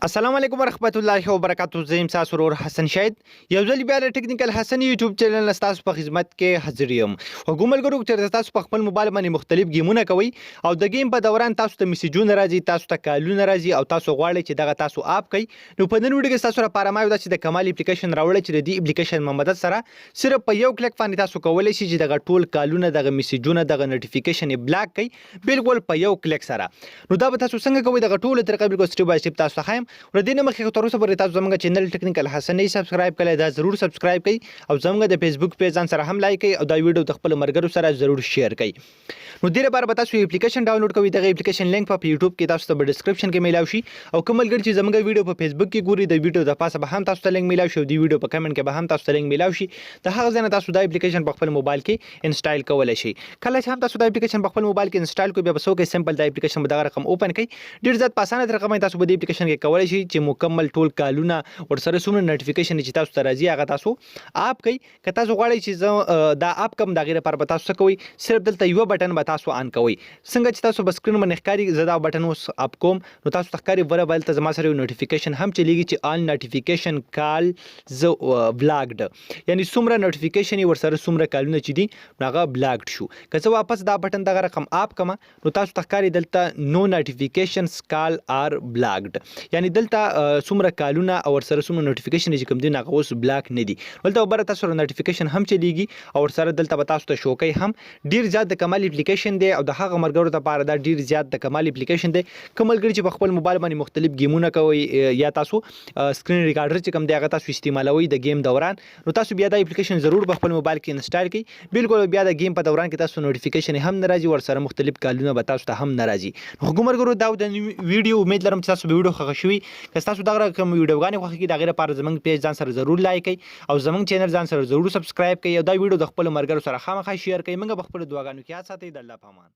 السلام علیکم ورحمت الله وبرکاتہ. زه یم تاسو ورور حسن شاهد. یو ځل بیا د ټیکنیکل حسن یوټیوب چینل تاسو په خدمت کې حاضر یم. وګوملګرو چې تاسو په خپل موبایل باندې مختلف گیمونه کوي او د گیم په دوران تاسو ته میسجونه راځي، تاسو ته کالونه راځي او تاسو غواړئ چې دغه تاسو اپ کړئ. نو په نن ویډیو کې تاسو لپاره ما یو داسې د کمال اپلیکیشن راوړل چې د دې اپلیکیشن په مدد سره صرف په یو کلیک باندې تاسو کولای شئ چې دغه ټول کالونه، دغه میسجونه، دغه نوټیفیکیشن بلاک کړئ بالکل په یو کلیک سره. نو دا به تاسو څنګه کوئ دغه ټول طریقې بالکل سټپ بای سټپ تاسو خایم. ور دې نه مخکې تر اوسه پورې تاسو زموږ چینل ټیکنیکل حسن نه سبسکرایب کړئ، دا ضرور سبسکرایب کړئ او زموږ د فیسبوک پیج ځان سره هم لایک کړئ او دا ویډیو د خپل مرګرو سره ضرور شیر کړئ. نو ډیره بار به تاسو اپلیکیشن ډاونلوډ کوئ. دغه اپلیکیشن لینک په یوټیوب کې تاسو ته په ډسکرپشن کې میلاو شي او کوم ملګری چې زموږ ویډیو په فیسبوک کې ګوري د ویډیو د پاسه به هم تاسو ته لینک میلاو شي او د ویډیو په کمنټ کې به هم تاسو ته لینک میلاو شي. د هغه ځای نه تاسو دا اپلیکیشن په خپل موبایل کې انسټال کولای شئ. کله چې هم تاسو دا اپلیکیشن په خپل موبایل کې انسټال کوئ بیا به څوک سمپل دا اپلیکیشن به دغه رقم اوپن کړئ. ډیر زیات په اسانه طریقه باندې تاسو په دې اپلیکیشن کې کولای شئ چې مکمل ټول کالونه ورسره څومره نوټیفیکیشن چې تاسو ته راځي هغه تاسو اپ کړئ. که تاسو غواړئ چې دا اپ کوم د غیر لپاره به تاسو څه کوئ، صرف دلته یو بټن به تاسو آن کوئ. څنګه چې تاسو په سکرین باندې ښکاري زه دا بټن اوس اپ کوم نو تاسو ته ښکاري بره بل ته زما سره یو نوټیفیکیشن هم چلیږي چې آل نوټیفیکیشن کال زه بلاکډ، یعنی څومره نوټیفیکیشن ورسره څومره کالونه چې دي هغه بلاکډ شو. که زه واپس دا بټن دغه رقم اپ کما نو تاسو ته ښکاري دلته نو نوټیفیکیشنز کال آر بلاکډ، یعنی دلته څومره کالونه او ورسره څومره نوټیفیکیشن چې کوم دي هغه اوس بلاک نه دي. ولته بره تاسو سره نوټیفیکیشن هم چلیږي او ورسره دلته به تاسو ته شو کوي. هم ډیر زیات د کمال اپلیکیشن دی او د هغه مرګرو لپاره دا ډیر زیات د کمال اپلیکیشن دی. کوم ملګری چې په خپل موبایل باندې مختلف گیمونه کوي یا تاسو سکرین ریکارډر چې کوم دی هغه تاسو استعمالوي د گیم دوران، نو تاسو بیا دا اپلیکیشن ضرور په خپل موبایل کې انسټال کړئ. بالکل بیا د گیم په دوران کې تاسو نوټیفیکیشن هم ناراضي ورسره مختلف کالونه به تاسو ته هم ناراضي. نو ګمرګرو دا د ویډیو امید لرم چې تاسو ویډیو خوښ شوي. که تاسو دا کوم ویډیوګانې خوښ کړي دا غیر لپاره زموږ پیج ځان سره ضرور لایک کړئ او زموږ چینل ځان سره ضرور سبسکرایب کړئ او دا ویډیو د خپل مرګرو سره خامخا شیر کړئ. موږ به خپل دعاګانو کې یاد ساتئ. د الله په امان.